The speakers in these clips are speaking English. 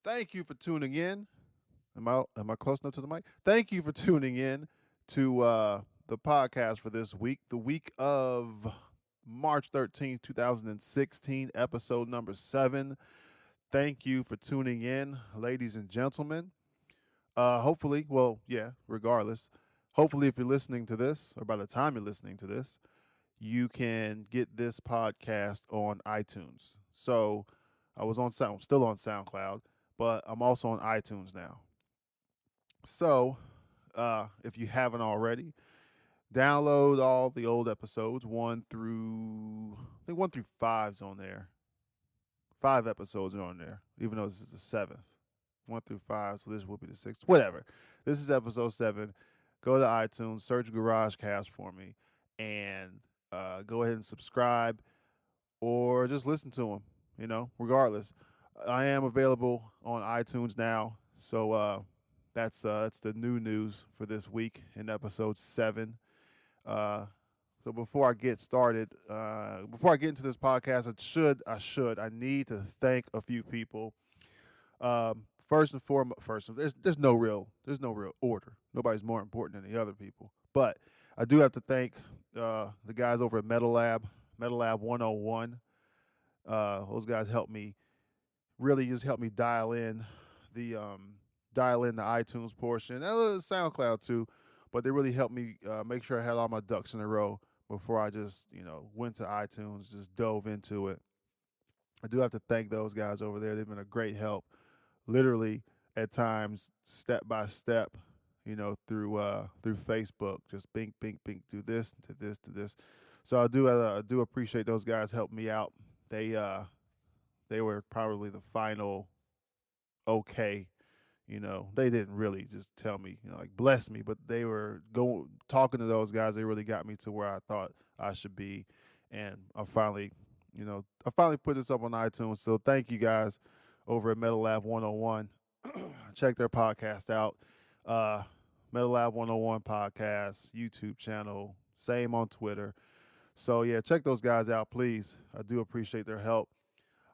Thank you for tuning in. Am I close enough to the mic? Thank you for tuning in to the podcast for this week, the week of March 13th, 2016, episode number 7. Thank you for tuning in, ladies and gentlemen. Hopefully, well, yeah, regardless, hopefully, if you're listening to this, or by the time you're listening to this, you can get this podcast on iTunes. So I was on Sound, still on SoundCloud, but I'm also on iTunes now. So if you haven't already, download all the old episodes, I think 1 through 5's on there. 5 episodes are on there, even though this is the seventh. 1 through 5, so this will be the sixth. Whatever. This is episode 7. Go to iTunes, search GarageCast for me, and go ahead and subscribe or just listen to them. Regardless, I am available on iTunes now, so that's the new news for this week in episode 7. Uh, so before I get started, before I get into this podcast, I need to thank a few people. First and foremost, there's no real order. Nobody's more important than the other people. But I do have to thank the guys over at Metal Lab 101. Those guys helped me the dial in the iTunes portion, and SoundCloud too. But they really helped me make sure I had all my ducks in a row before I just went to iTunes, just dove into it. I do have to thank those guys over there. They've been a great help, literally at times, step by step. Through Facebook, just bink, bink, bink, do this to this to this. So I do appreciate those guys helping me out. They uh, they were probably the final okay. They didn't really just tell me, like bless me, but they were going talking to those guys. They really got me to where I thought I should be, and I finally put this up on iTunes. So thank you guys over at Metal Lab 101. Check their podcast out. Uh, Metal Lab 101 podcast, YouTube channel, same on Twitter. So yeah, check those guys out, please. I do appreciate their help.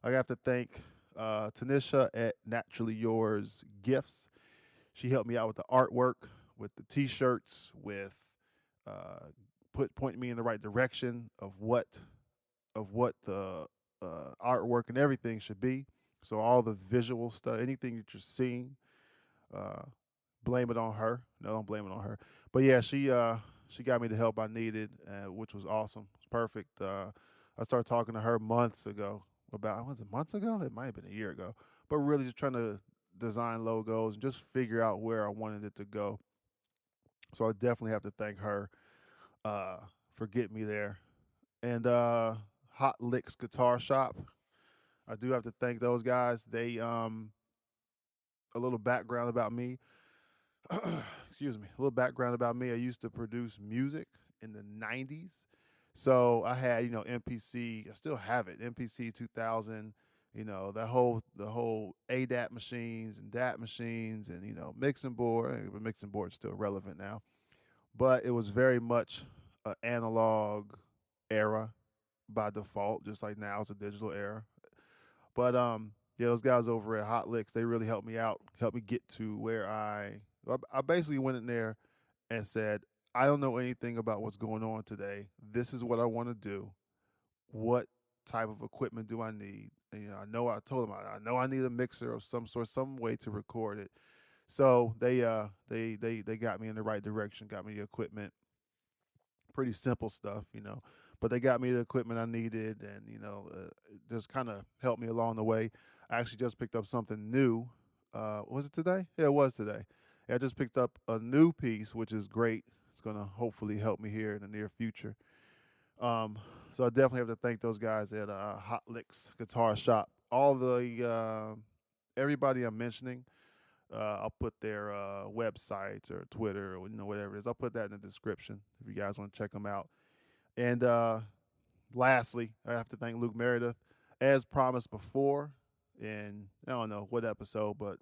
I have to thank Tanisha at Naturally Yours Gifts. She helped me out with the artwork, with the T-shirts, with uh, pointing me in the right direction of what the artwork and everything should be. So all the visual stuff, anything that you're seeing, uh, blame it on her. No, don't blame it on her. But yeah, she got me the help I needed, which was awesome. It's perfect. I started talking to her months ago about, was it months ago? It might have been a year ago. But really just trying to design logos and just figure out where I wanted it to go. So I definitely have to thank her uh, for getting me there. And Hot Licks Guitar Shop. I do have to thank those guys. They a little background about me. Excuse me. A little background about me. I used to produce music in the 90s. So I had, MPC, I still have it, MPC 2000, the whole ADAT machines and DAT machines and, mixing board. The mixing board's still relevant now. But it was very much an analog era by default, just like now it's a digital era. But yeah, those guys over at Hot Licks, they really helped me out, helped me get to where I basically went in there and said, I don't know anything about what's going on today. This is what I want to do. What type of equipment do I need? And, I told them I know I need a mixer of some sort, some way to record it. So they got me in the right direction, got me the equipment, pretty simple stuff. But they got me the equipment I needed, and just kind of helped me along the way. I actually just picked up something new. Was it today? Yeah, it was today. Yeah, I just picked up a new piece, which is great. It's gonna hopefully help me here in the near future. Um, so I definitely have to thank those guys at Hot Licks Guitar Shop. All the everybody I'm mentioning, I'll put their websites or Twitter or whatever it is. I'll put that in the description if you guys want to check them out. And lastly, I have to thank Luke Meredith, as promised before. In I don't know what episode, but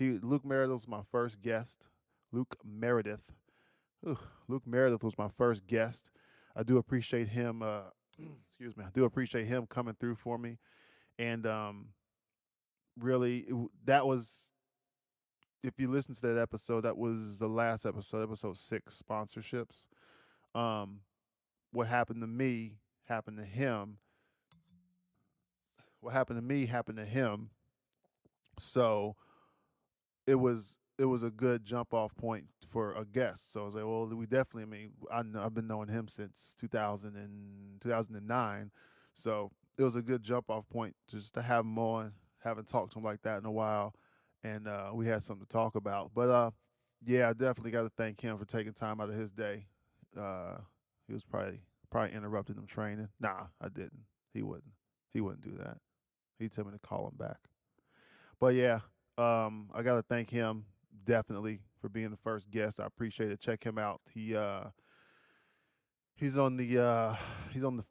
Luke Meredith was my first guest. Luke Meredith, Ooh, Luke Meredith was my first guest. I do appreciate him. Excuse me. I do appreciate him coming through for me, and really, that was, if you listen to that episode, that was the last episode, episode 6, sponsorships. Um, what happened to me happened to him. What happened to me happened to him. So it was a good jump off point for a guest. So I was like, well, we definitely. I mean, I've been knowing him since 2009. So it was a good jump off point just to have him on. Haven't talked to him like that in a while, and we had something to talk about. But yeah, I definitely got to thank him for taking time out of his day. Uh, he was probably interrupted him training. Nah, I didn't. He wouldn't. He wouldn't do that. He'd tell me to call him back. But yeah, I gotta thank him definitely for being the first guest. I appreciate it. Check him out. He's on the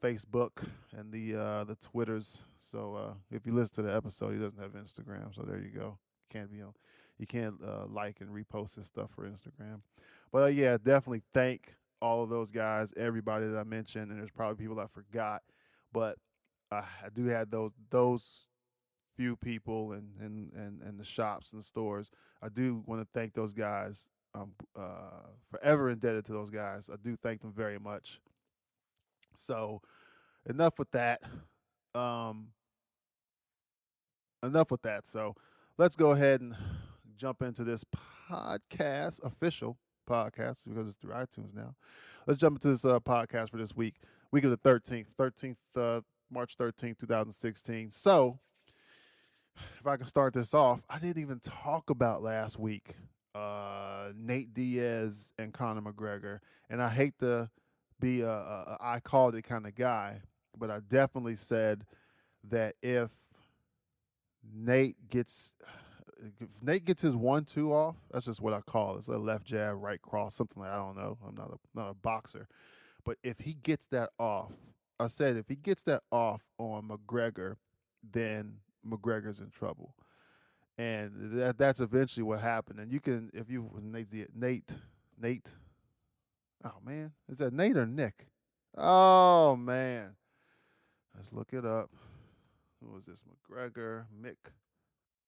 Facebook and the Twitters. So if you listen to the episode, he doesn't have Instagram. So there you go. Can't be on. You can't like and repost his stuff for Instagram. But yeah, definitely thank all of those guys, everybody that I mentioned, and there's probably people I forgot, but I do have those few people and the shops and the stores. I do want to thank those guys. I'm forever indebted to those guys. I do thank them very much. So enough with that. Um, enough with that. So let's go ahead and jump into this podcast, official podcast, because it's through iTunes now. Let's jump into this podcast for this week of the 13th, March 13th, 2016. So if I can start this off, I didn't even talk about last week Nate Diaz and Conor McGregor, and I hate to be a I called it kind of guy, but I definitely said that Nate gets if Nate gets his 1-2 off, that's just what I call it. It's a left jab, right cross, something like I don't know. I'm not a boxer, but if he gets that off, I said if he gets that off on McGregor, then McGregor's in trouble, and that's eventually what happened. And you can, if you Nate, oh man, is that Nate or Nick? Oh man, let's look it up. Who was this? McGregor,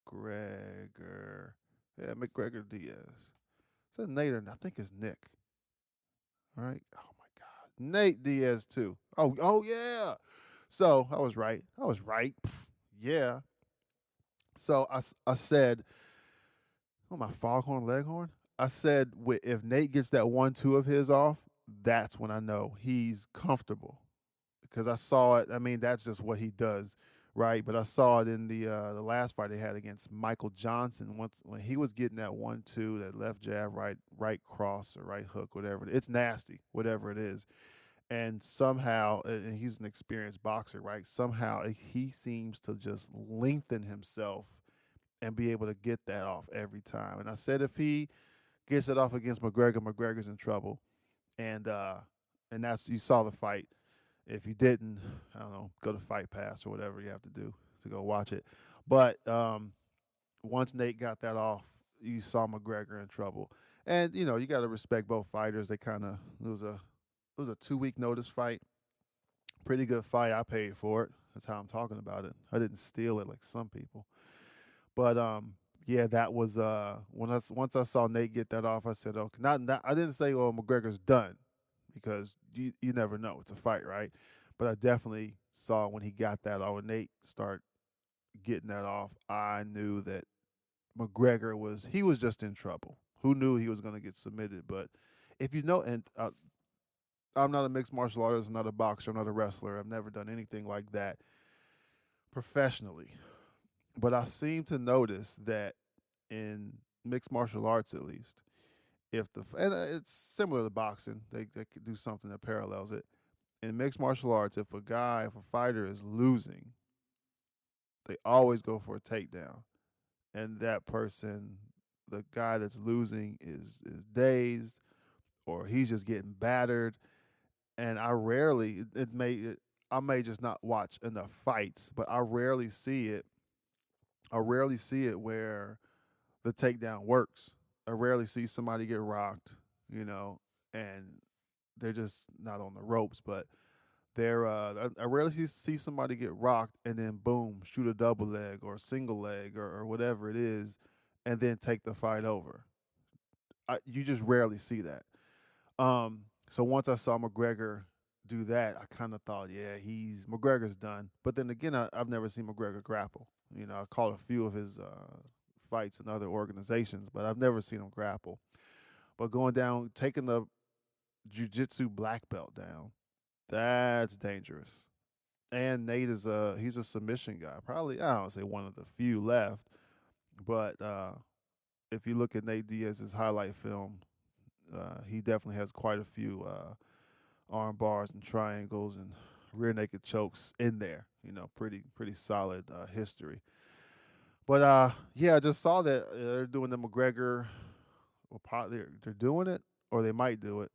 McGregor, yeah, McGregor Diaz. Is that Nate or I think it's Nick? All right. Oh my God, Nate Diaz too. Oh yeah. So I was right. I was right. Yeah. So I said, oh, my foghorn leghorn. I said if Nate gets that 1-2 of his off, that's when I know he's comfortable because I saw it. I mean, that's just what he does, right? But I saw it in the last fight they had against Michael Johnson. Once when he was getting that 1-2, that left jab, right cross or right hook, whatever. It's nasty, whatever it is. And somehow, and he's an experienced boxer, right? Somehow he seems to just lengthen himself and be able to get that off every time. And I said if he gets it off against McGregor, McGregor's in trouble. And that's you saw the fight. If you didn't, I don't know, go to Fight Pass or whatever you have to do to go watch it. But once Nate got that off, you saw McGregor in trouble. And you got to respect both fighters. They kind of it was a 2 week notice fight. Pretty good fight. I paid for it. That's how I'm talking about it. I didn't steal it like some people. But yeah, that was once I saw Nate get that off, I said, okay, not I didn't say, oh, McGregor's done because you never know. It's a fight, right? But I definitely saw when he got that off, when Nate start getting that off, I knew that he was just in trouble. Who knew he was going to get submitted? But if you know, and I'm not a mixed martial artist, I'm not a boxer, I'm not a wrestler. I've never done anything like that professionally. But I seem to notice that in mixed martial arts, at least, if and it's similar to boxing, they could do something that parallels it. In mixed martial arts, if a fighter is losing, they always go for a takedown, and that person, the guy that's losing, is dazed or he's just getting battered. And I rarely I may just not watch enough fights, but I rarely see it. I rarely see it where the takedown works. I rarely see somebody get rocked, and they're just not on the ropes, but I rarely see somebody get rocked and then boom, shoot a double leg or a single leg or whatever it is, and then take the fight over. You just rarely see that. So once I saw McGregor do that, I kind of thought, yeah, he's McGregor's done. But then again, I've never seen McGregor grapple. You know, I caught a few of his fights in other organizations, but I've never seen him grapple. But going down, taking the jiu-jitsu black belt down, that's dangerous. And Nate is he's a submission guy. Probably I don't say one of the few left, but if you look at Nate Diaz's highlight film, he definitely has quite a few arm bars and triangles and rear naked chokes in there. You know, pretty solid history. But yeah, I just saw that they're doing the McGregor. They're doing it, or they might do it.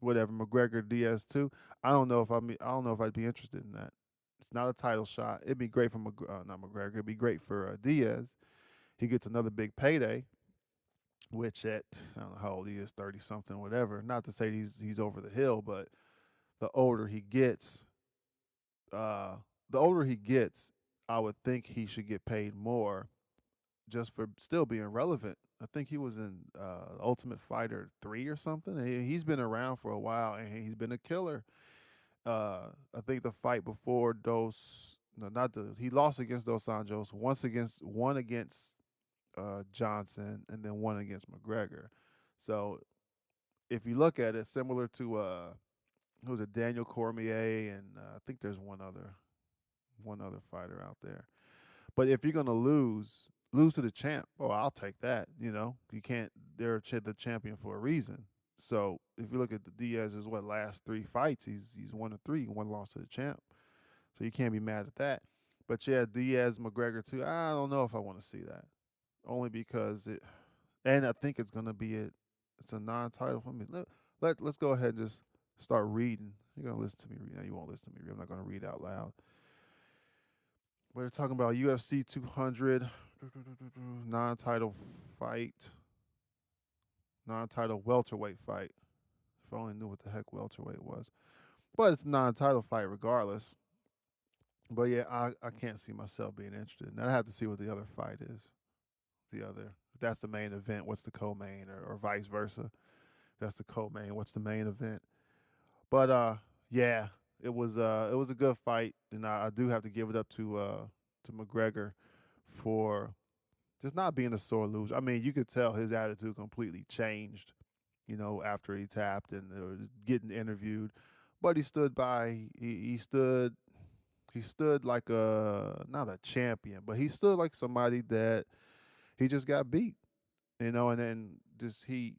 Whatever, McGregor Diaz too. I don't know if I'd be interested in that. It's not a title shot. It'd be great for not McGregor. It'd be great for Diaz. He gets another big payday, which at I don't know how old he is, 30 something, whatever. Not to say he's over the hill, but the older he gets, uh, the older he gets, I would think he should get paid more just for still being relevant. I think he was in Ultimate Fighter 3 or something. He's been around for a while and he's been a killer. I think the fight before Dos, no, not the he lost against Dos Anjos, one against Johnson, and then one against McGregor. So if you look at it, similar to who was it, Daniel Cormier, and I think there's one other fighter out there. But if you're gonna lose to the champ, oh, I'll take that. You know, you can't. They're the champion for a reason. So if you look at the Diaz's last three fights, he's 1-3, one loss to the champ. So you can't be mad at that. But yeah, Diaz McGregor too. I don't know if I want to see that, only because it, and I think it's gonna be it's a non-title for me. Let's go ahead and just start reading. You're gonna listen to me read. No, you won't listen to me read. I'm not gonna read out loud. We're talking about UFC 200 non-title fight, non-title welterweight fight. If I only knew what the heck welterweight was, but it's a non-title fight regardless. But yeah, I can't see myself being interested. And I have to see what the other fight is. The other, if that's the main event, what's the co-main, or vice versa? If that's the co-main, what's the main event? But yeah, it was a good fight, and I do have to give it up to McGregor for just not being a sore loser. I mean, you could tell his attitude completely changed, you know, after he tapped and getting interviewed. But he stood by. He stood like a not a champion, but he stood like somebody that he just got beat, you know, and then just he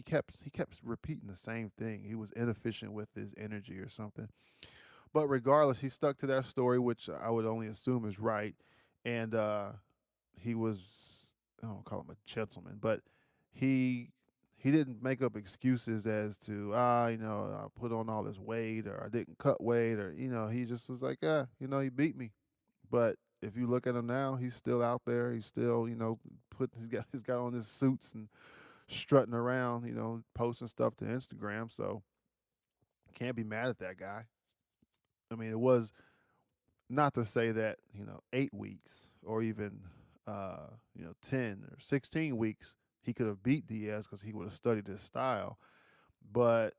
kept repeating the same thing. He was inefficient with his energy or something. But regardless, he stuck to that story, which I would only assume is right. And he was, I don't call him a gentleman, but he he didn't make up excuses as to you know, I put on all this weight or I didn't cut weight, or you know, he just was like, yeah, you know, he beat me. But if you look at him now, he's still out there. He's still, you know, he's got on his suits and strutting around, you know, posting stuff to Instagram. So can't be mad at that guy. I mean, it was not to say that, you know, 8 weeks or even you know, 10 or 16 weeks he could have beat Diaz because he would have studied his style. But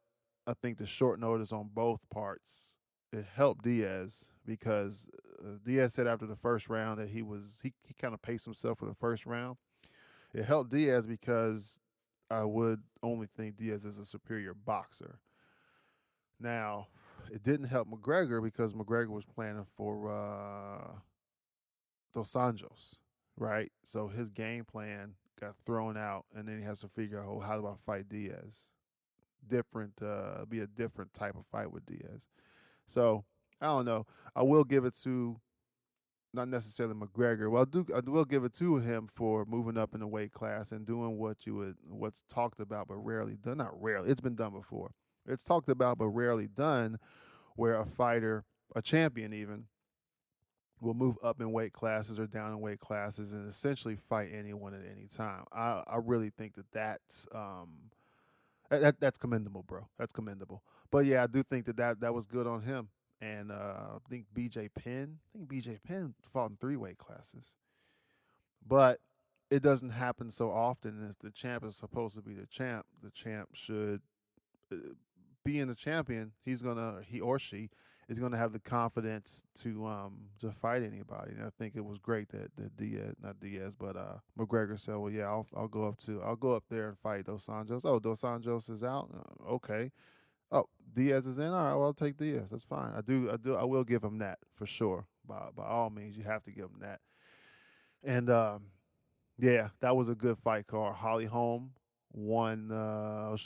I think the short notice on both parts it helped Diaz because Diaz said after the first round that he kind of paced himself for the first round. It helped Diaz because I would only think Diaz is a superior boxer. Now, it didn't help McGregor because McGregor was planning for Dos Anjos, right? So his game plan got thrown out, and then he has to figure out, oh, how do I fight Diaz? Be a different type of fight with Diaz. So I don't know. I will give it to not necessarily McGregor. Well, I will give it to him for moving up in the weight class and doing what's talked about but rarely done. Not rarely, it's been done before. It's talked about but rarely done, where a fighter, a champion even, will move up in weight classes or down in weight classes and essentially fight anyone at any time. I really think that that's That's commendable, bro. That's commendable. But yeah, I do think that was good on him. And I think BJ Penn fought in 3 weight classes. But it doesn't happen so often. If the champ is supposed to be the champ should uh, being the champion. He or she is gonna have the confidence to fight anybody. And I think it was great that Diaz, not Diaz, but McGregor said, well, yeah, I'll go up there and fight Dos Anjos. Oh, Dos Anjos is out. Okay. Oh, Diaz is in. All right, well, I'll take Diaz. That's fine. I will give him that for sure. By all means, you have to give him that. And yeah, that was a good fight card. Holly Holm won.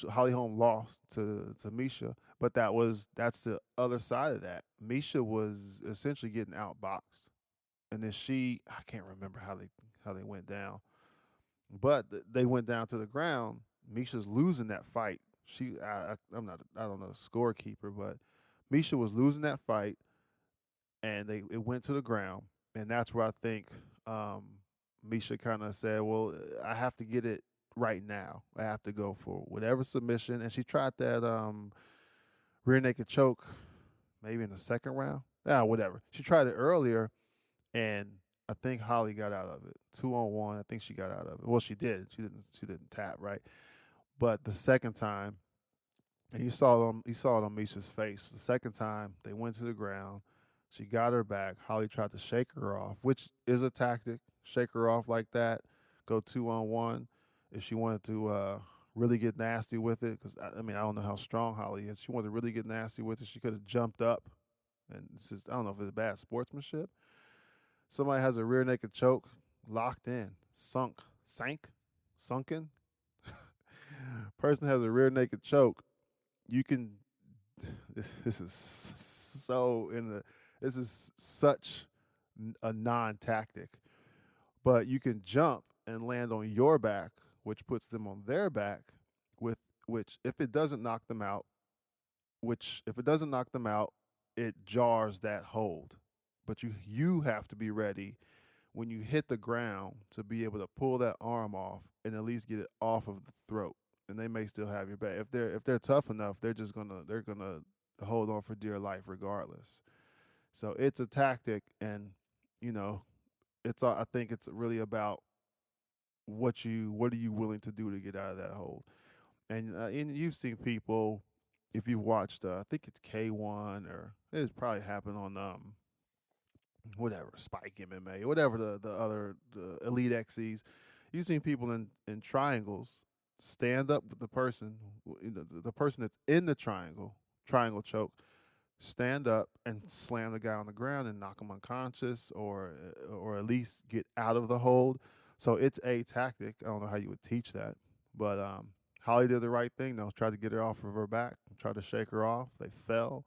Holly Holm lost to Misha, but that's the other side of that. Misha was essentially getting outboxed, and then I can't remember how they went down, but they went down to the ground. Misha's losing that fight. I'm not I don't know the scorekeeper, but Misha was losing that fight, and it went to the ground, and that's where I think um, Misha kind of said, "Well, I have to get it right now. I have to go for whatever submission." And she tried that rear naked choke, maybe in the second round. Yeah, whatever. She tried it earlier, and I think Holly got out of it. 2-on-1. I think she got out of it. Well, she did. She didn't tap right, but the second time, and you saw it on Misha's face. The second time they went to the ground, she got her back. Holly tried to shake her off, which is a tactic. Shake her off like that, go 2-on-1. If she wanted to really get nasty with it, because I mean I don't know how strong Holly is. She wanted to really get nasty with it. She could have jumped up, and it's just I don't know if it's bad sportsmanship. Somebody has a rear naked choke, locked in, sunken. Person has a rear naked choke. You can this is so in the this is such a non-tactic, but you can jump and land on your back, which puts them on their back, with which if it doesn't knock them out, it jars that hold. But you have to be ready when you hit the ground to be able to pull that arm off and at least get it off of the throat. And they may still have your back. If they're tough enough, they're gonna hold on for dear life regardless. So it's a tactic, and you know, I think it's really about what are you willing to do to get out of that hold. And you've seen people if you watched I think it's K1 or it's probably happened on whatever Spike MMA or whatever the Elite XCs. You've seen people in triangles stand up with the person, the person that's in the triangle choke, stand up and slam the guy on the ground and knock him unconscious or at least get out of the hold. So it's a tactic. I don't know how you would teach that, but Holly did the right thing though. Tried to get her off of her back, tried to shake her off. They fell,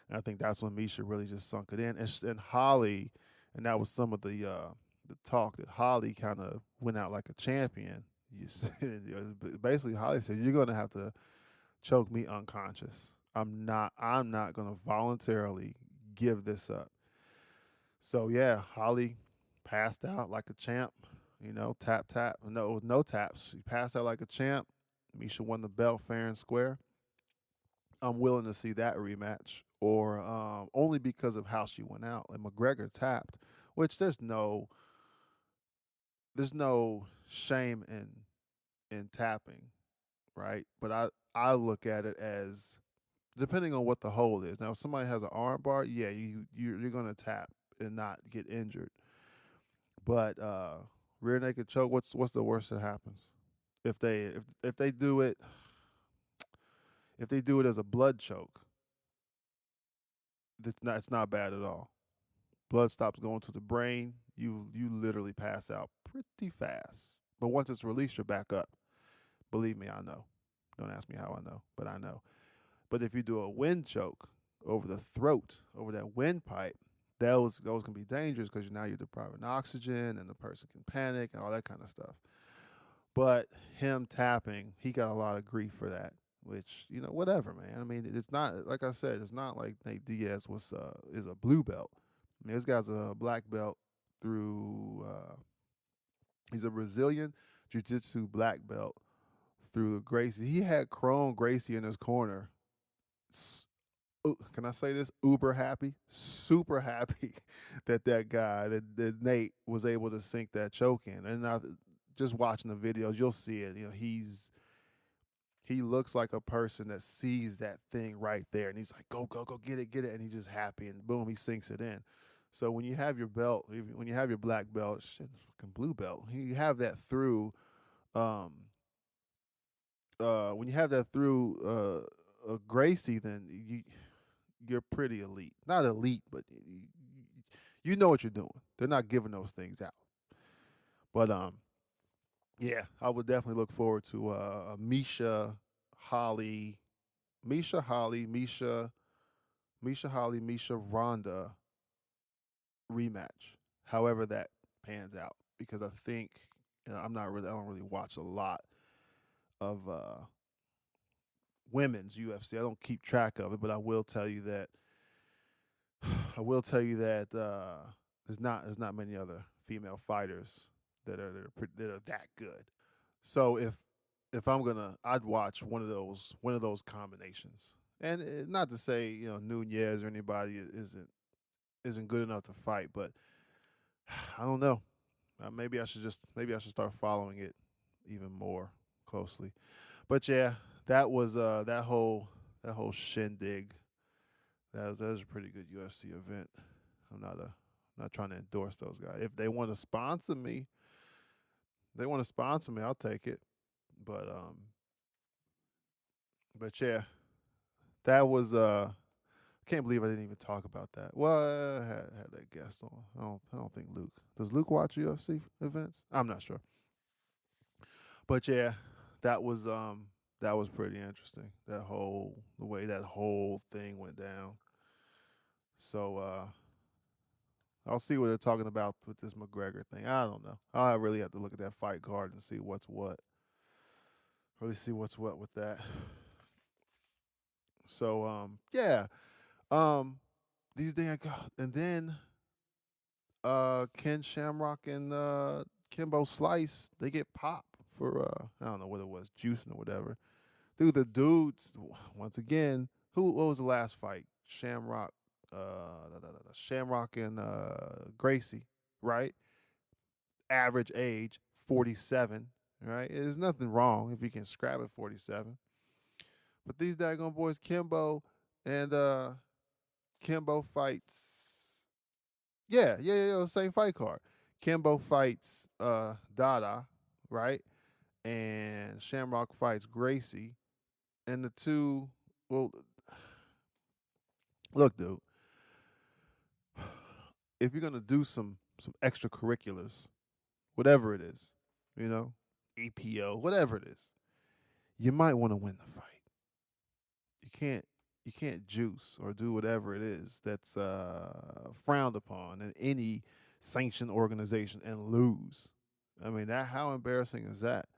and I think that's when Misha really just sunk it in. And Holly, and that was some of the talk that Holly kind of went out like a champion. You said, basically Holly said you're going to have to choke me unconscious. I'm not going to voluntarily give this up. So yeah, Holly passed out like a champ. Tap tap. No, no taps. She passed out like a champ. Misha won the belt fair and square. I'm willing to see that rematch, or only because of how she went out. And McGregor tapped, which there's no shame in tapping, right? But I look at it as depending on what the hold is. Now, if somebody has an arm bar, yeah, you're gonna tap and not get injured. But rear naked choke, what's the worst that happens? If they do it as a blood choke, it's not bad at all. Blood stops going to the brain. You literally pass out pretty fast. But once it's released, you're back up. Believe me, I know. Don't ask me how I know, but I know. But if you do a wind choke over the throat, over that windpipe, those can be dangerous because now you're depriving oxygen and the person can panic and all that kind of stuff. But him tapping, he got a lot of grief for that, which whatever, man. I mean, it's not like I said, it's not like Nate Diaz is a blue belt. I mean, this guy's a black belt through. He's a Brazilian jiu-jitsu black belt through Gracie. He had Crone Gracie in his corner. Can I say this? Uber happy, super happy that guy that Nate was able to sink that choke in. And just watching the videos, you'll see it. He looks like a person that sees that thing right there, and he's like, go go go, get it, and he's just happy, and boom, he sinks it in. So when you have your belt, when you have your black belt, shit, fucking blue belt, you have that through. Um, when you have that through Gracie, then you're pretty elite. Not elite, but you know what you're doing. They're not giving those things out. But yeah, I would definitely look forward to Holly, Misha Holly, Misha Ronda rematch. However that pans out, because I think I don't really watch a lot of women's UFC. I don't keep track of it, but I will tell you that there's not many other female fighters that are that good. So if I'd watch one of those combinations. And not to say Nunez or anybody isn't good enough to fight, but I don't know. Maybe I should start following it even more closely. But yeah, that was that whole shindig. That was a pretty good UFC event. I'm not trying to endorse those guys. If they want to sponsor me, I'll take it. But yeah, that was I can't believe I didn't even talk about that. Well, I had that guest on. I don't think Luke. Does Luke watch UFC events? I'm not sure. But yeah, that was that was pretty interesting. The way that whole thing went down. So I'll see what they're talking about with this McGregor thing. I don't know. I really have to look at that fight card and see what's what. Really see what's what with that. So yeah. Um these damn and then Ken Shamrock and Kimbo Slice, they get popped for I don't know what it was, juicing or whatever. Dude, the dudes once again, what was the last fight? Shamrock and Gracie, right? Average age 47, right? There's nothing wrong if you can scrap at 47. But these daggone boys, and Kimbo fights. Yeah, same fight card. Kimbo fights Dada, right? And Shamrock fights Gracie. And the two, well, look, dude, if you're gonna do some extracurriculars, whatever it is, you know, EPO, whatever it is, you might want to win the fight. You can't juice or do whatever it is that's frowned upon in any sanctioned organization and lose. I mean, that how embarrassing is that,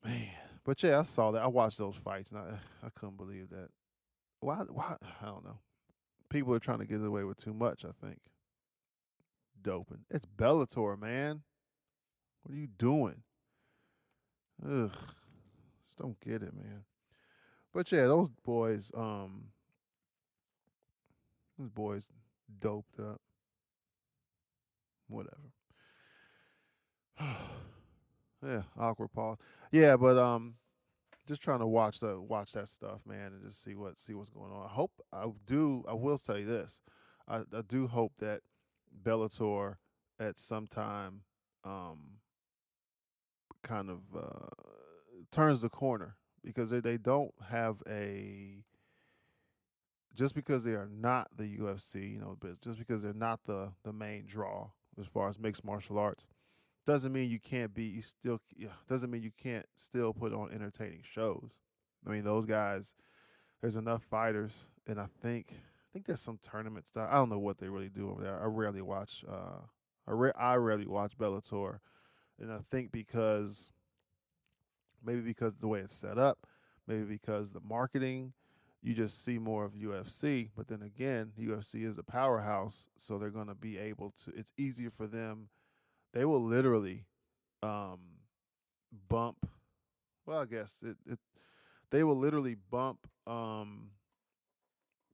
man? But yeah, I saw that. I watched those fights, and I couldn't believe that. Why? Why? I don't know. People are trying to get away with too much. I think doping. It's Bellator, man. What are you doing? Ugh, just don't get it, man. But yeah, those boys doped up. Whatever. Yeah, awkward pause. Yeah, but just trying to watch that stuff, man, and just see what's going on. I will tell you this. I do hope that Bellator at some time kind of turns the corner, because they don't have a, just because they are not the UFC, but just because they're not the main draw as far as mixed martial arts, doesn't mean you can't be you still yeah, doesn't mean you can't still put on entertaining shows. I mean, those guys, there's enough fighters, and I think there's some tournament stuff. I don't know what they really do over there. I rarely watch Bellator, and I think because the way it's set up, maybe because the marketing, you just see more of UFC. But then again, UFC is a powerhouse, so they're going to be able to. It's easier for them. They will literally um, bump. well, I guess they will literally bump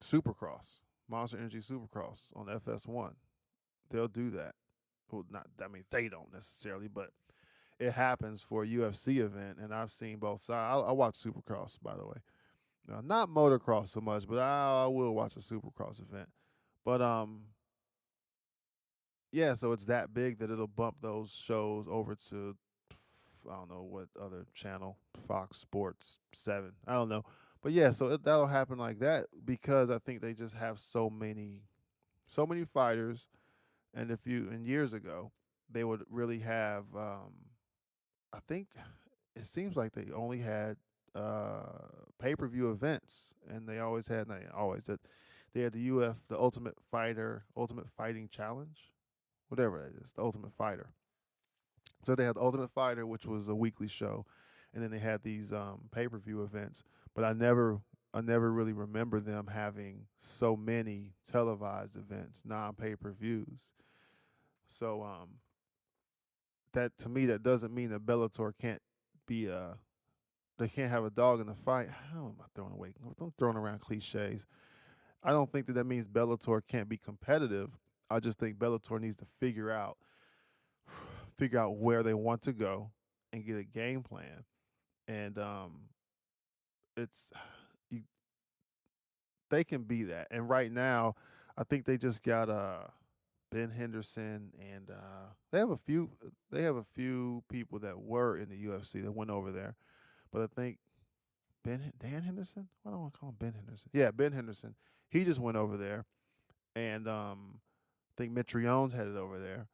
Supercross, Monster Energy Supercross on FS1. They'll do that. Well, not I mean they don't necessarily, but it happens for a UFC event, and I've seen both sides. I watch Supercross, by the way. Not motocross so much, but I will watch a Supercross event. But yeah, so it's that big that it'll bump those shows over to I don't know what other channel, Fox Sports 7. I don't know. But yeah, so that'll happen like that because I think they just have so many fighters, and if you and years ago they would really have I think it seems like they only had pay-per-view events, and they always had not always that they had the the Ultimate Fighting Challenge, whatever that is, the Ultimate Fighter. So they had the Ultimate Fighter, which was a weekly show, and then they had these pay-per-view events. But I never really remember them having so many televised events, non-pay-per-views. So that to me, that doesn't mean that Bellator can't be they can't have a dog in the fight. How am I throwing away? I'm throwing around cliches. I don't think that that means Bellator can't be competitive. I just think Bellator needs to figure out where they want to go and get a game plan. And it's you, they can be that. And right now, I think they just got Ben Henderson and they have a few people that were in the UFC that went over there. But I think Dan Henderson? Why don't I want to call him Ben Henderson? Yeah, Ben Henderson. He just went over there, and I think Mitrione's headed over there.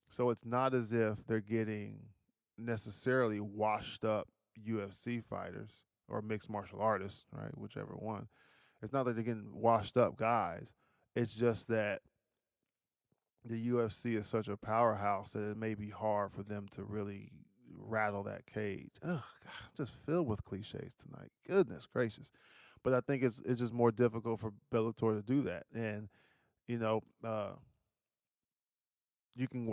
So it's not as if they're getting necessarily washed up UFC fighters or mixed martial artists, right? Whichever one. It's not that they're getting washed up guys. It's just that the UFC is such a powerhouse that it may be hard for them to really rattle that cage. Ugh, God, I'm just filled with cliches tonight. Goodness gracious. But I think it's just more difficult for Bellator to do that. And, you know, you can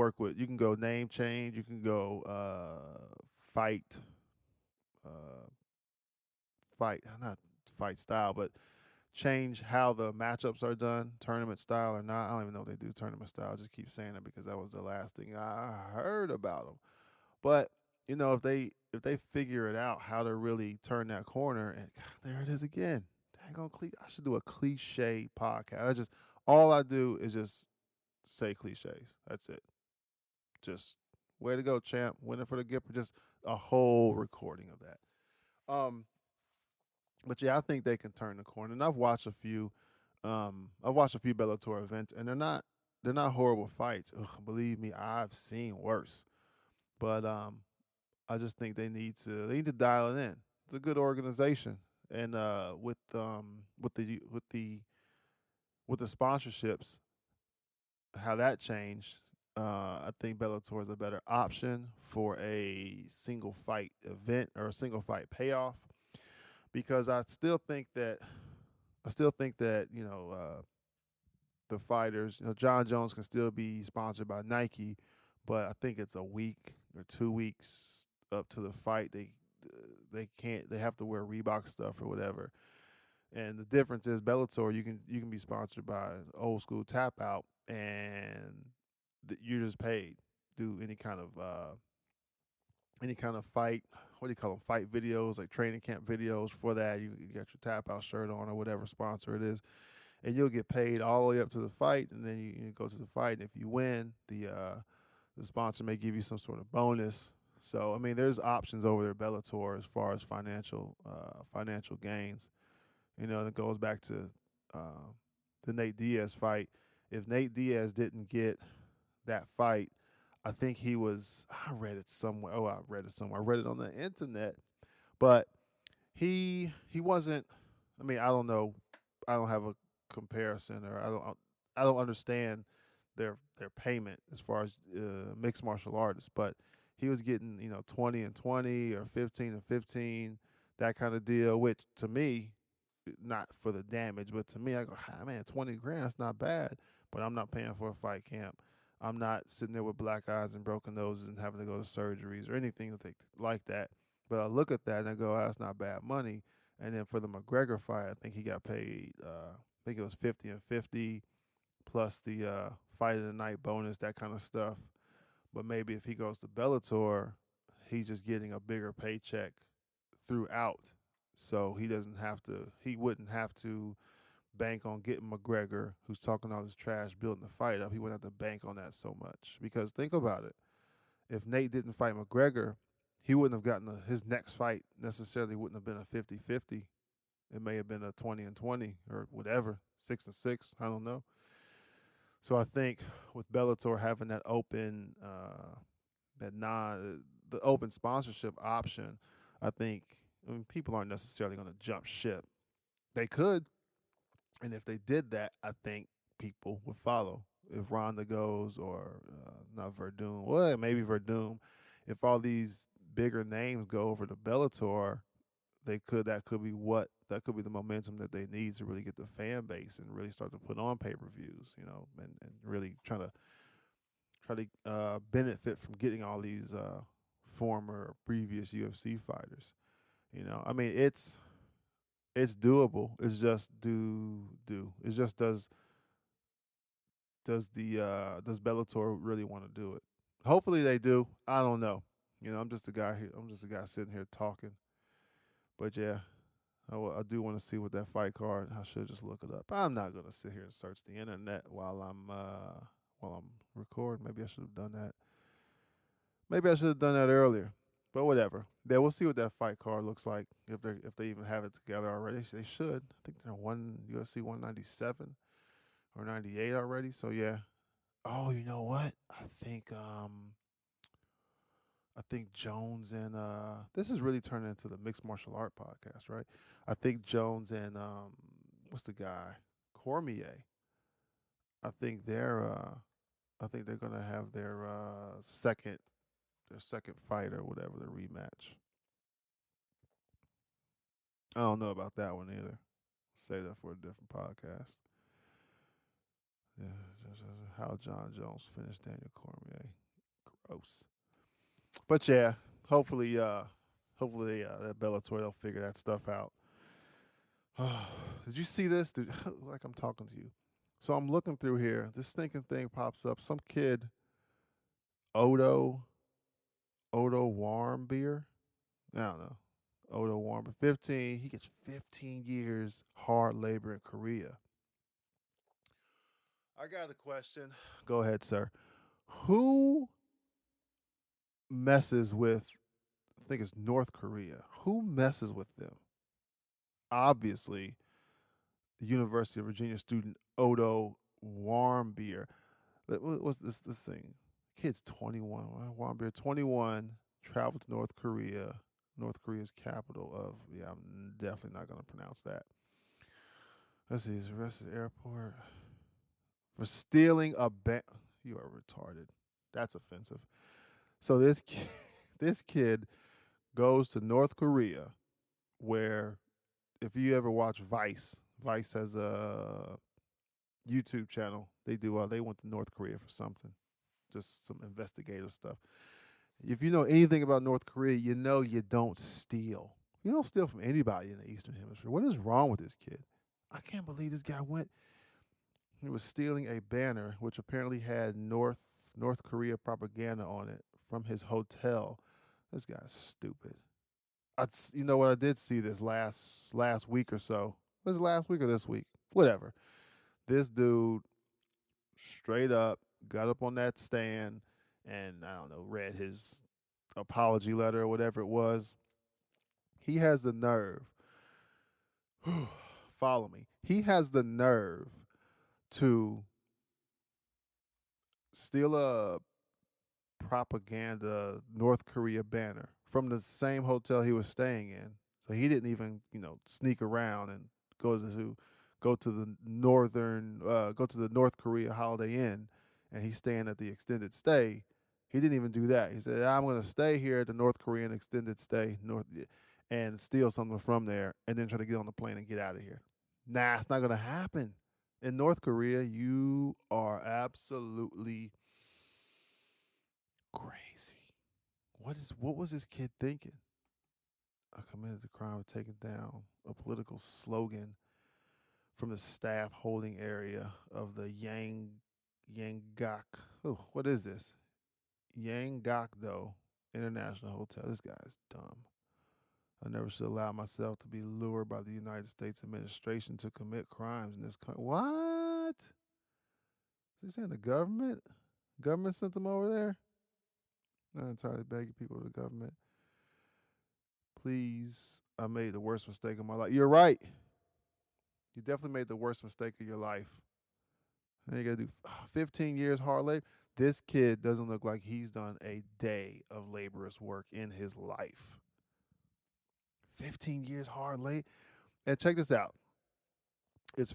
go name change, you can go fight uh not fight style, but change how the matchups are done, tournament style or not. I don't even know if they do tournament style. I just keep saying it because that was the last thing I heard about them. But if they figure it out how to really turn that corner, and God, there it is again. I should do a cliche podcast. I just all I do is just say cliches. That's it. Just way to go, champ. Winning for the Gipper. Just a whole recording of that. Um, but yeah, I think they can turn the corner. And I've watched a few. I've watched a few Bellator events, and they're not horrible fights. Ugh, believe me, I've seen worse. But I just think they need to dial it in. It's a good organization, and with the sponsorships, how that changed. I think Bellator is a better option for a single fight event or a single fight payoff because I still think that the fighters, John Jones can still be sponsored by Nike, but I think it's a week or 2 weeks up to the fight. They can't. They have to wear Reebok stuff or whatever. And the difference is Bellator. You can be sponsored by Old School Tap Out, and you're just paid. Do any kind of fight. What do you call them? Fight videos, like training camp videos. For that, you got your Tap Out shirt on or whatever sponsor it is, and you'll get paid all the way up to the fight, and then you go to the fight. And if you win, the sponsor may give you some sort of bonus. So I mean, there's options over there, Bellator, as far as financial gains. And it goes back to uh, the Nate Diaz fight. If Nate Diaz didn't get that fight, I think he was. I read it somewhere. Oh, I read it somewhere. I read it on the internet, but he wasn't. I mean, I don't know. I don't have a comparison, or I don't understand their payment as far as mixed martial artists. But he was getting 20 and 20 or 15 and 15, that kind of deal. Which to me, not for the damage, but to me, I go, ah, man, 20 grand, that's not bad. But I'm not paying for a fight camp. I'm not sitting there with black eyes and broken noses and having to go to surgeries or anything like that But I look at that and I go, oh, that's not bad money. And then for the McGregor fight, I think he got paid. I think it was 50 and 50 plus the fight of the night bonus, that kind of stuff. But maybe if he goes to Bellator, he's just getting a bigger paycheck throughout. So he doesn't have to. He wouldn't have to bank on getting McGregor, who's talking all this trash, building the fight up. He wouldn't have to bank on that so much. Because think about it. If Nate didn't fight McGregor, he wouldn't have gotten his next fight necessarily wouldn't have been a 50-50. It may have been a 20-20 or whatever, 6-6. I don't know. So I think with Bellator having that open, the open sponsorship option, I mean, people aren't necessarily going to jump ship. They could, and if they did that, I think people would follow. If Ronda goes, or not Verdun, well, maybe Verdun. If all these bigger names go over to Bellator, they could that could be the momentum that they need to really get the fan base and really start to put on pay per views, and really try to benefit from getting all these former or previous UFC fighters. I mean it's doable. It's just do. It's just does Bellator really want to do it? Hopefully they do. I don't know. I'm just a guy here. I'm just a guy sitting here talking. But yeah, I do want to see what that fight card. I should just look it up. I'm not gonna sit here and search the internet while I'm recording. Maybe I should have done that. Maybe I should have done that earlier. But whatever. Yeah, we'll see what that fight card looks like if they even have it together already. They should. I think they're UFC 197 or 98 already. So yeah. Oh, you know what? I think Jones and this is really turning into the mixed martial art podcast, right? I think Jones and what's the guy? Cormier. I think they're gonna have their second fight or whatever, the rematch. I don't know about that one either. Save that for a different podcast. Yeah, just how John Jones finished Daniel Cormier. Gross. But yeah, hopefully that Bellator they'll figure that stuff out. Did you see this, dude? Like I'm talking to you. So I'm looking through here. This stinking thing pops up. Some kid, Odo, Odo Warm beer. I don't know. Odo Warm, but 15. He gets 15 years hard labor in Korea. I got a question. Go ahead, sir. Who messes with? I think it's North Korea. Who messes with them? Obviously, the University of Virginia student Odo Warmbier. What's this thing? Kid's 21. Warmbier 21 traveled to North Korea. North Korea's capital of, yeah, I'm definitely not gonna pronounce that. Let's see, he's arrested at the airport for stealing a bank. You are retarded. That's offensive. So this kid goes to North Korea, where if you ever watch Vice has a YouTube channel. They went to North Korea for something, just some investigative stuff. If you know anything about North Korea, you know you don't steal. You don't steal from anybody in the Eastern Hemisphere. What is wrong with this kid? I can't believe this guy went. He was stealing a banner which apparently had North Korea propaganda on it from his hotel. This guy's stupid. You know what? I did see this last week or so. Was it last week or this week? Whatever. This dude straight up got up on that stand and I don't know, read his apology letter or whatever it was. He has the nerve. Follow me. He has the nerve to steal a propaganda North Korea banner from the same hotel he was staying in. So he didn't even, sneak around and go to go to the go to the North Korea Holiday Inn, and he's staying at the extended stay. He didn't even do that. He said, "I'm going to stay here at the North Korean extended stay and steal something from there, and then try to get on the plane and get out of here." Nah, it's not going to happen. In North Korea, you are absolutely crazy. What was this kid thinking? committed the crime of taking down a political slogan from the staff holding area of the Yangak. Oh, what is this? Yangakdo International Hotel. This guy's dumb. I never should allow myself to be lured by the United States administration to commit crimes in this country. What? Is he saying the government? Government sent them over there? Not entirely begging people of the government. Please, I made the worst mistake of my life. You're right. You definitely made the worst mistake of your life. And you got to do 15 years hard labor. This kid doesn't look like he's done a day of laborious work in his life. 15 years hard labor. And check this out. It's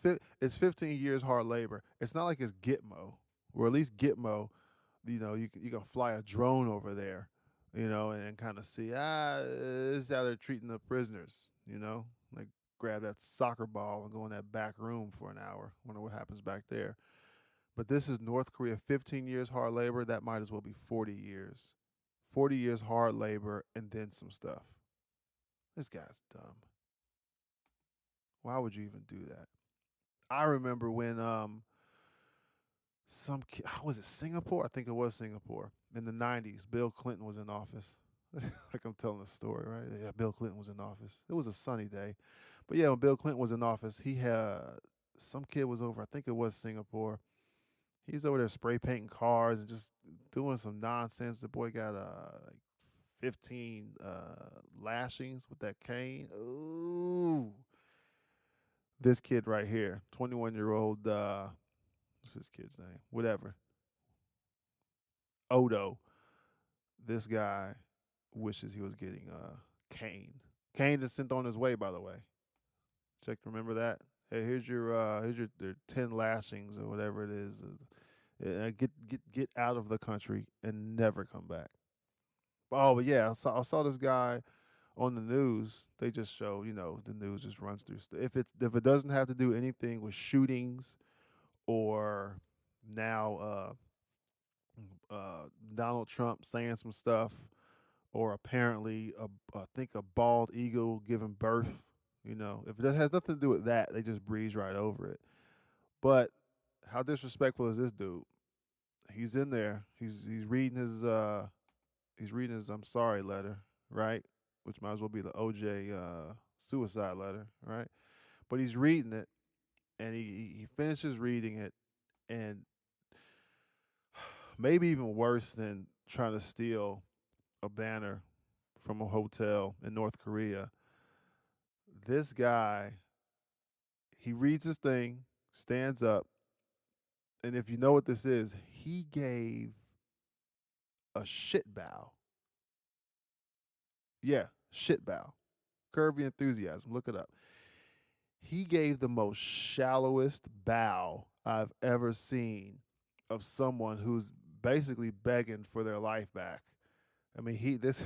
15 years hard labor. It's not like it's Gitmo, or at least Gitmo, you can fly a drone over there, and kind of see this is how they're treating the prisoners, like grab that soccer ball and go in that back room for an hour. Wonder what happens back there. But this is North Korea, 15 years hard labor. That might as well be 40 years. 40 years hard labor and then some stuff. This guy's dumb. Why would you even do that? I remember when was it Singapore? I think it was Singapore. In the 90s, Bill Clinton was in office. Like I'm telling a story, right? Yeah, Bill Clinton was in office. It was a sunny day. But yeah, when Bill Clinton was in office, he had some kid was over, I think it was Singapore. He's over there spray painting cars and just doing some nonsense. The boy got like 15 lashings with that cane. Ooh. This kid right here, 21-year-old, what's this kid's name? Whatever. Odo. This guy wishes he was getting caned. Caned is sent on his way, by the way. Check, remember that? Hey, here's your 10 lashings or whatever it is. Get out of the country and never come back. Oh, but yeah, I saw this guy on the news. They just show, the news just runs through. If it doesn't have to do anything with shootings or now Donald Trump saying some stuff, or apparently I think a bald eagle giving birth. If it has nothing to do with that, they just breeze right over it. But how disrespectful is this dude? He's in there. He's reading his I'm sorry letter, right? Which might as well be the OJ suicide letter, right? But he's reading it, and he finishes reading it, and maybe even worse than trying to steal a banner from a hotel in North Korea. This guy, he reads his thing, stands up, and if you know what this is, he gave a shit bow. Yeah, shit bow. Curb Your Enthusiasm. Look it up. He gave the most shallowest bow I've ever seen of someone who's basically begging for their life back. I mean, this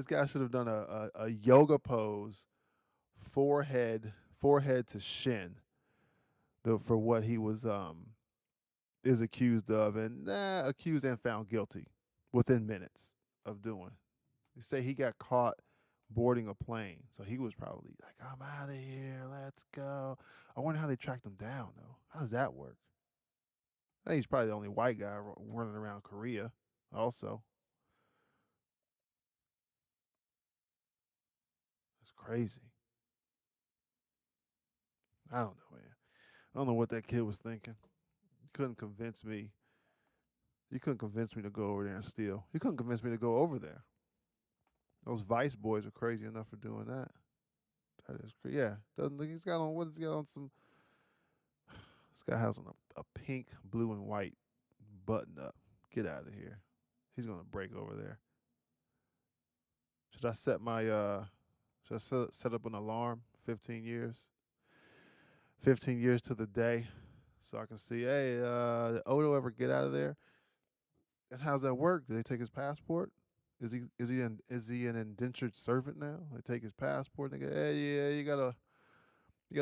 guy should have done a yoga pose, forehead to shin, for what he was is accused of, and accused and found guilty within minutes of doing. They say he got caught boarding a plane, so he was probably like, "I'm out of here, let's go." I wonder how they tracked him down, though. How does that work? I think he's probably the only white guy running around Korea. Also, it's crazy. I don't know, man. I don't know what that kid was thinking. You couldn't convince me. You couldn't convince me to go over there and steal. You couldn't convince me to go over there. Those Vice boys are crazy enough for doing that. That is crazy. Yeah, doesn't he's got on what? He's got on some. This guy has on a pink, blue, and white button up. Get out of here. He's gonna break over there. Should I set my should I set up an alarm? 15 years. 15 years to the day, so I can see. Hey, did Odo ever get out of there? And how's that work? Do they take his passport? Is he an indentured servant now? They take his passport and they go, hey, yeah, you gotta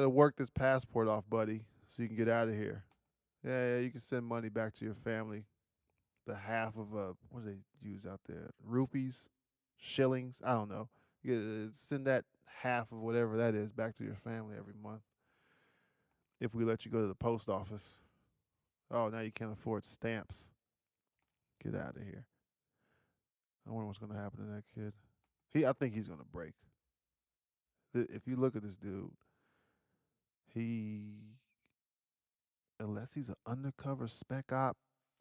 work this passport off, buddy, so you can get out of here. Yeah, you can send money back to your family. The half of what do they use out there? Rupees, shillings. I don't know. You send that half of whatever that is back to your family every month. If we let you go to the post office. Oh, now you can't afford stamps. Get out of here. I wonder what's going to happen to that kid. I think he's going to break. If you look at this dude, he, unless he's an undercover spec op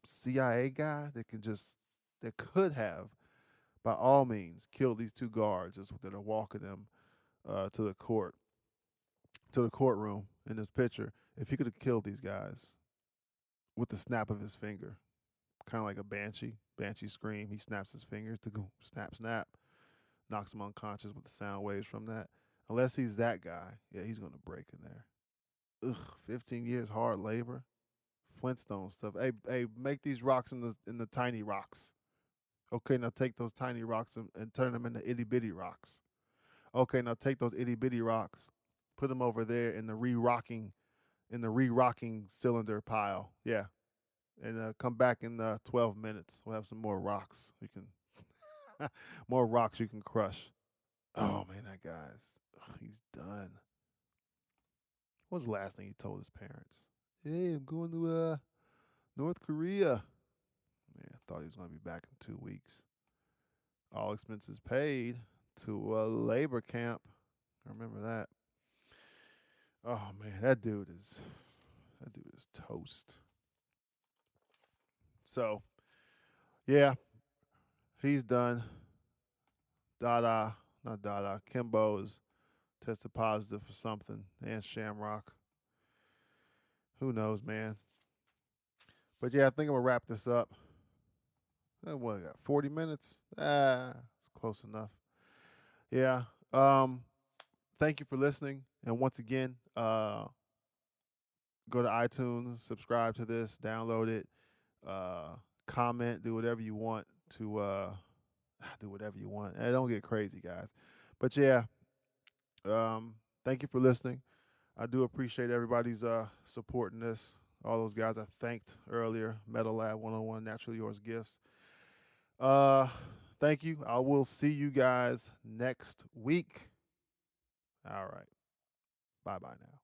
CIA guy that could have, by all means, killed these two guards that are walking them to the courtroom in this picture. If he could have killed these guys with the snap of his finger, kind of like a banshee scream, he snaps his fingers to go snap, snap, knocks him unconscious with the sound waves from that. Unless he's that guy, yeah, he's gonna break in there. Ugh, 15 years hard labor, Flintstone stuff. Hey, make these rocks in the tiny rocks. Okay, now take those tiny rocks and turn them into itty bitty rocks. Okay, now take those itty bitty rocks, put them over there in the re-rocking cylinder pile. Yeah, and come back in 12 minutes. We'll have some more rocks. You can more rocks you can crush. Oh man, that he's done. What was the last thing he told his parents? Hey, I'm going to North Korea. Man, I thought he was going to be back in 2 weeks. All expenses paid to a labor camp. I remember that. Oh man, that dude is toast. So yeah, he's done. Dada, not Dada. Kimbo is tested positive for something, and Shamrock. Who knows, man? But yeah, I think I'm gonna wrap this up. What I got? 40 minutes? It's close enough. Yeah. Thank you for listening. And once again, go to iTunes, subscribe to this, download it, comment, do whatever you want to do whatever you want. And don't get crazy, guys. But yeah, thank you for listening. I do appreciate everybody's support in this. All those guys I thanked earlier, Metal Lab 101, Naturally Yours Gifts. Uh, thank you. I will see you guys next week. All right. Bye-bye now.